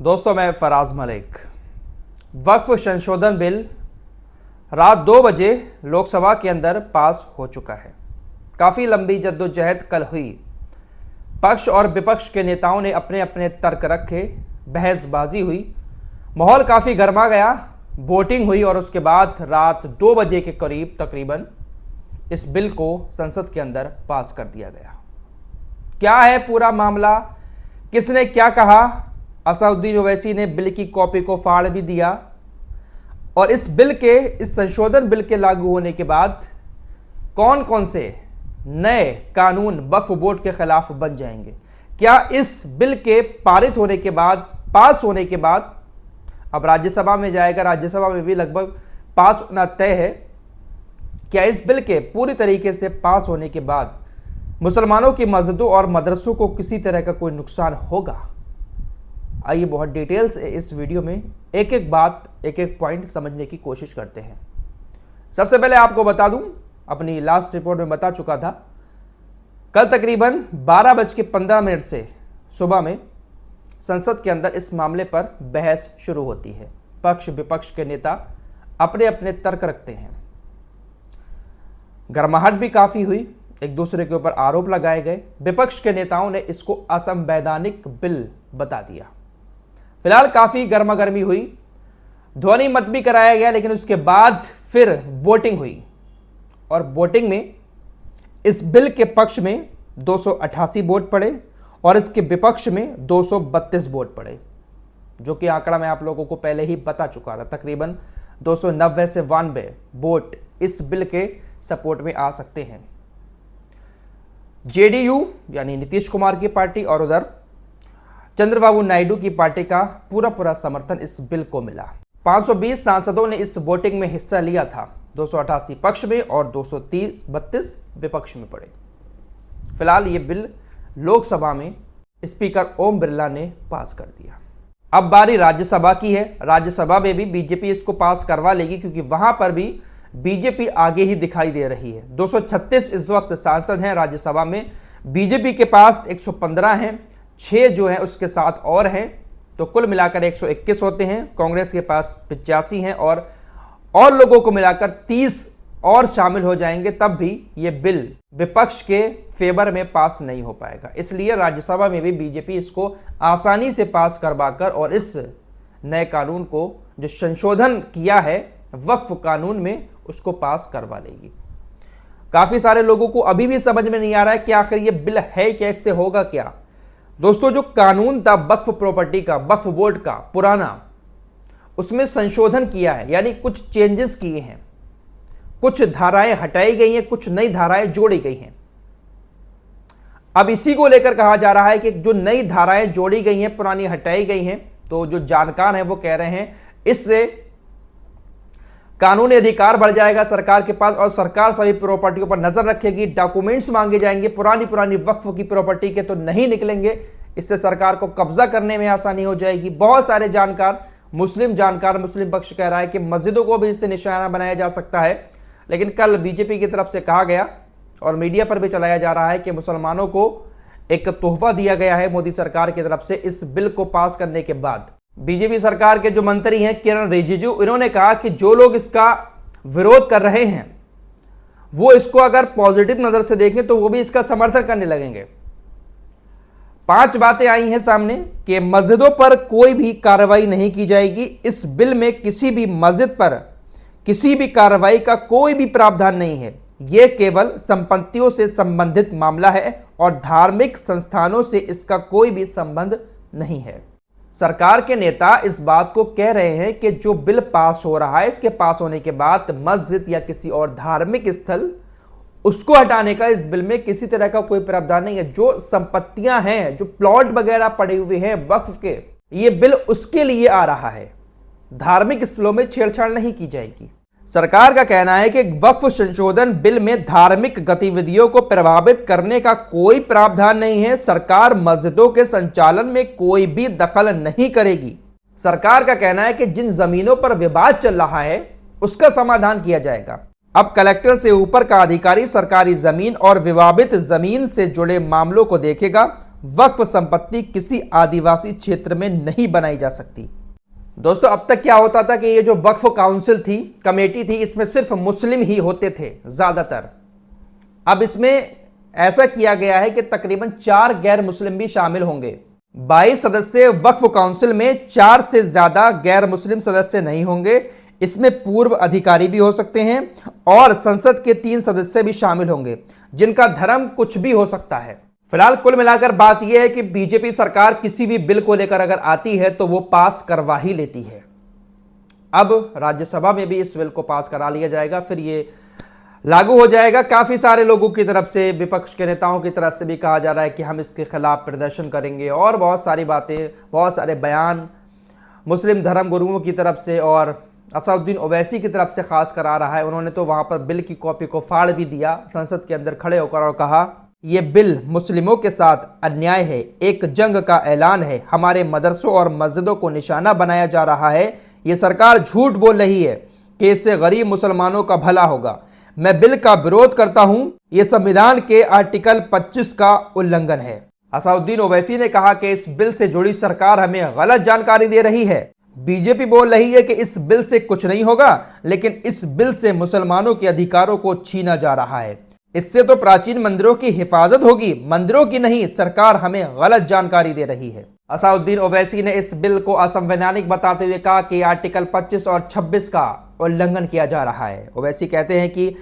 दोस्तों, मैं फराज मलिक। वक्फ संशोधन बिल रात 2 बजे लोकसभा के अंदर पास हो चुका है। काफ़ी लंबी जद्दोजहद कल हुई। पक्ष और विपक्ष के नेताओं ने अपने अपने तर्क रखे, बहसबाजी हुई, माहौल काफ़ी गर्मा गया, वोटिंग हुई और उसके बाद रात 2 बजे के करीब तकरीबन इस बिल को संसद के अंदर पास कर दिया गया। क्या है पूरा मामला, किसने क्या कहा? असदुद्दीन ओवैसी ने बिल की कॉपी को फाड़ भी दिया और इस संशोधन बिल के लागू होने के बाद कौन कौन से नए कानून वक्फ बोर्ड के खिलाफ बन जाएंगे। क्या इस बिल के पारित होने के बाद, पास होने के बाद अब राज्यसभा में जाएगा, राज्यसभा में भी लगभग पास होना तय है। क्या इस बिल के पूरी तरीके से पास होने के बाद मुसलमानों की मस्जिदों और मदरसों को किसी तरह का कोई नुकसान होगा? आइए बहुत डिटेल से इस वीडियो में एक एक बात, एक एक पॉइंट समझने की कोशिश करते हैं। सबसे पहले आपको बता दूं, अपनी लास्ट रिपोर्ट में बता चुका था, कल तकरीबन 12:15 से सुबह में संसद के अंदर इस मामले पर बहस शुरू होती है। पक्ष विपक्ष के नेता अपने अपने तर्क रखते हैं। गर्माहट भी काफ़ी हुई, एक दूसरे के ऊपर आरोप लगाए गए। विपक्ष के नेताओं ने इसको असंवैधानिक बिल बता दिया। फिलहाल काफ़ी गर्मा गर्मी हुई, ध्वनि मत भी कराया गया, लेकिन उसके बाद फिर वोटिंग हुई और वोटिंग में इस बिल के पक्ष में 288 वोट पड़े और इसके विपक्ष में 232 वोट पड़े, जो कि आंकड़ा मैं आप लोगों को पहले ही बता चुका था। तकरीबन 290 से 92 वोट इस बिल के सपोर्ट में आ सकते हैं। जेडीयू यानी नीतीश कुमार की पार्टी और उधर चंद्रबाबू नायडू की पार्टी का पूरा समर्थन इस बिल को मिला। 520 सांसदों ने इस वोटिंग में हिस्सा लिया था, 288 पक्ष में और 232 विपक्ष में पड़े। फिलहाल ये बिल लोकसभा में स्पीकर ओम बिरला ने पास कर दिया। अब बारी राज्यसभा की है। राज्यसभा में भी बीजेपी इसको पास करवा लेगी, क्योंकि वहां पर भी बीजेपी आगे ही दिखाई दे रही है। 236 इस वक्त सांसद हैं राज्यसभा में, बीजेपी के पास 115 हैं, 6 जो हैं उसके साथ और हैं, तो कुल मिलाकर 121 होते हैं। कांग्रेस के पास 85 हैं और लोगों को मिलाकर 30 और शामिल हो जाएंगे, तब भी ये बिल विपक्ष के फेवर में पास नहीं हो पाएगा। इसलिए राज्यसभा में भी बीजेपी इसको आसानी से पास करवाकर और इस नए कानून को जो संशोधन किया है वक्फ कानून में, उसको पास करवा लेगी। काफी सारे लोगों को अभी भी समझ में नहीं आ रहा है कि आखिर ये बिल है क्या, इससे होगा क्या। दोस्तों, जो कानून था वक्फ प्रॉपर्टी का, वक्फ बोर्ड का पुराना, उसमें संशोधन किया है, यानी कुछ चेंजेस किए हैं, कुछ धाराएं हटाई गई हैं, कुछ नई धाराएं जोड़ी गई हैं। अब इसी को लेकर कहा जा रहा है कि जो नई धाराएं जोड़ी गई हैं, पुरानी हटाई गई हैं, तो जो जानकार हैं वो कह रहे हैं इससे कानूनी अधिकार बढ़ जाएगा सरकार के पास और सरकार सभी प्रॉपर्टियों पर नजर रखेगी। डॉक्यूमेंट्स मांगे जाएंगे, पुरानी वक्फ की प्रॉपर्टी के तो नहीं निकलेंगे। इससे सरकार को कब्जा करने में आसानी हो जाएगी। बहुत सारे जानकार, मुस्लिम पक्ष कह रहा है कि मस्जिदों को भी इससे निशाना बनाया जा सकता है। लेकिन कल बीजेपी की तरफ से कहा गया और मीडिया पर भी चलाया जा रहा है कि मुसलमानों को एक तोहफा दिया गया है मोदी सरकार की तरफ से इस बिल को पास करने के बाद। बीजेपी सरकार के जो मंत्री हैं किरण रिजिजू, इन्होंने कहा कि जो लोग इसका विरोध कर रहे हैं वो इसको अगर पॉजिटिव नजर से देखें तो वो भी इसका समर्थन करने लगेंगे। 5 बातें आई हैं सामने कि मस्जिदों पर कोई भी कार्रवाई नहीं की जाएगी। इस बिल में किसी भी मस्जिद पर किसी भी कार्रवाई का कोई भी प्रावधान नहीं है। यह केवल संपत्तियों से संबंधित मामला है और धार्मिक संस्थानों से इसका कोई भी संबंध नहीं है। सरकार के नेता इस बात को कह रहे हैं कि जो बिल पास हो रहा है, इसके पास होने के बाद मस्जिद या किसी और धार्मिक स्थल, उसको हटाने का इस बिल में किसी तरह का कोई प्रावधान नहीं है। जो संपत्तियां हैं, जो प्लॉट वगैरह पड़े हुए हैं वक्फ के, ये बिल उसके लिए आ रहा है। धार्मिक स्थलों में छेड़छाड़ नहीं की जाएगी। सरकार का कहना है कि वक्फ संशोधन बिल में धार्मिक गतिविधियों को प्रभावित करने का कोई प्रावधान नहीं है। सरकार मस्जिदों के संचालन में कोई भी दखल नहीं करेगी। सरकार का कहना है कि जिन जमीनों पर विवाद चल रहा है उसका समाधान किया जाएगा। अब कलेक्टर से ऊपर का अधिकारी सरकारी जमीन और विवादित जमीन से जुड़े मामलों को देखेगा। वक्फ संपत्ति किसी आदिवासी क्षेत्र में नहीं बनाई जा सकती। दोस्तों, अब तक क्या होता था कि ये जो वक्फ काउंसिल थी, कमेटी थी, इसमें सिर्फ मुस्लिम ही होते थे ज्यादातर। अब इसमें ऐसा किया गया है कि तकरीबन 4 गैर मुस्लिम भी शामिल होंगे। 22 सदस्य वक्फ काउंसिल में 4 से ज्यादा गैर मुस्लिम सदस्य नहीं होंगे। इसमें पूर्व अधिकारी भी हो सकते हैं और संसद के 3 सदस्य भी शामिल होंगे जिनका धर्म कुछ भी हो सकता है। फिलहाल कुल मिलाकर बात यह है कि बीजेपी सरकार किसी भी बिल को लेकर अगर आती है तो वो पास करवा ही लेती है। अब राज्यसभा में भी इस बिल को पास करा लिया जाएगा, फिर ये लागू हो जाएगा। काफी सारे लोगों की तरफ से, विपक्ष के नेताओं की तरफ से भी कहा जा रहा है कि हम इसके खिलाफ प्रदर्शन करेंगे और बहुत सारी बातें, बहुत सारे बयान मुस्लिम धर्म गुरुओं की तरफ से और असदुद्दीन ओवैसी की तरफ से खास कर आ रहा है। उन्होंने तो वहां पर बिल की कॉपी को फाड़ भी दिया संसद के अंदर खड़े होकर और कहा, यह बिल मुस्लिमों के साथ अन्याय है, एक जंग का ऐलान है, हमारे मदरसों और मस्जिदों को निशाना बनाया जा रहा है। ये सरकार झूठ बोल रही है कि इससे गरीब मुसलमानों का भला होगा। मैं बिल का विरोध करता हूं, यह संविधान के आर्टिकल 25 का उल्लंघन है। असदुद्दीन ओवैसी ने कहा कि इस बिल से जुड़ी सरकार हमें गलत जानकारी दे रही है। बीजेपी बोल रही है कि इस बिल से कुछ नहीं होगा, लेकिन इस बिल से मुसलमानों के अधिकारों को छीना जा रहा है। इससे तो प्राचीन मंदिरों की हिफाजत होगी, मंदिरों की नहीं। सरकार हमें गलत जानकारी दे रही है। असदुद्दीन ओवैसी ने इस बिल को असंवैधानिक बताते हुए कहा कि आर्टिकल 25 और 26 का उल्लंघन किया जा रहा है। ओवैसी कहते हैं कि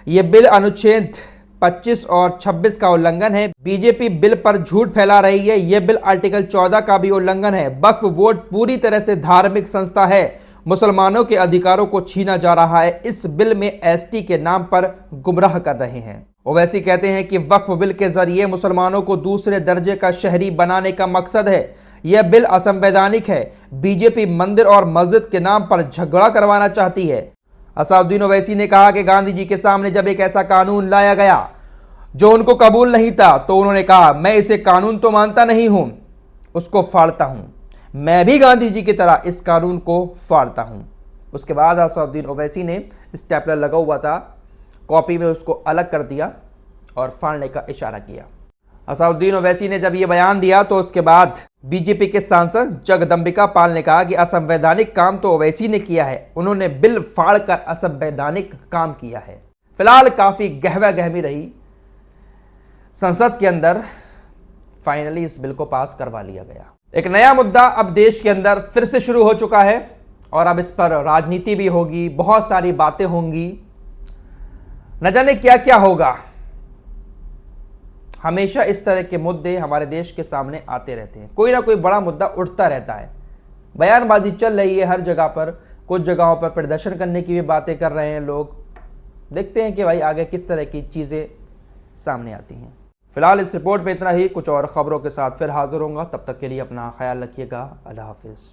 यह बिल अनुच्छेद 25 और 26 का उल्लंघन है। बीजेपी बिल पर झूठ फैला रही है। यह बिल आर्टिकल 14 का भी उल्लंघन है। वक्फ बोर्ड पूरी तरह से धार्मिक संस्था है, मुसलमानों के अधिकारों को छीना जा रहा है। इस बिल में एसटी के नाम पर गुमराह कर रहे हैं। ओवैसी कहते हैं कि वक्फ बिल के जरिए मुसलमानों को दूसरे दर्जे का शहरी बनाने का मकसद है। यह बिल असंवैधानिक है। बीजेपी मंदिर और मस्जिद के नाम पर झगड़ा करवाना चाहती है। असदुद्दीन ओवैसी ने कहा कि गांधी जी के सामने जब एक ऐसा कानून लाया गया जो उनको कबूल नहीं था तो उन्होंने कहा, मैं इसे कानून तो मानता नहीं हूं, उसको फाड़ता हूं। मैं भी गांधी जी की तरह इस कानून को फाड़ता हूं। उसके बाद असदुद्दीन ओवैसी ने स्टेपलर लगा हुआ था कॉपी में, उसको अलग कर दिया और फाड़ने का इशारा किया। असदुद्दीन ओवैसी ने जब यह बयान दिया तो उसके बाद बीजेपी के सांसद जगदंबिका पाल ने कहा कि असंवैधानिक काम तो ओवैसी ने किया है, उन्होंने बिल फाड़कर असंवैधानिक काम किया है। फिलहाल काफी गहमा गहमी रही संसद के अंदर, फाइनली इस बिल को पास करवा लिया गया। एक नया मुद्दा अब देश के अंदर फिर से शुरू हो चुका है और अब इस पर राजनीति भी होगी, बहुत सारी बातें होंगी, न जाने क्या क्या होगा। हमेशा इस तरह के मुद्दे हमारे देश के सामने आते रहते हैं, कोई ना कोई बड़ा मुद्दा उठता रहता है। बयानबाजी चल रही है हर जगह पर, कुछ जगहों पर प्रदर्शन करने की भी बातें कर रहे हैं लोग। देखते हैं कि भाई आगे किस तरह की चीजें सामने आती हैं। फिलहाल इस रिपोर्ट में इतना ही, कुछ और खबरों के साथ फिर हाजिर होऊंगा। तब तक के लिए अपना ख्याल रखिएगा। अल्लाह हाफिज।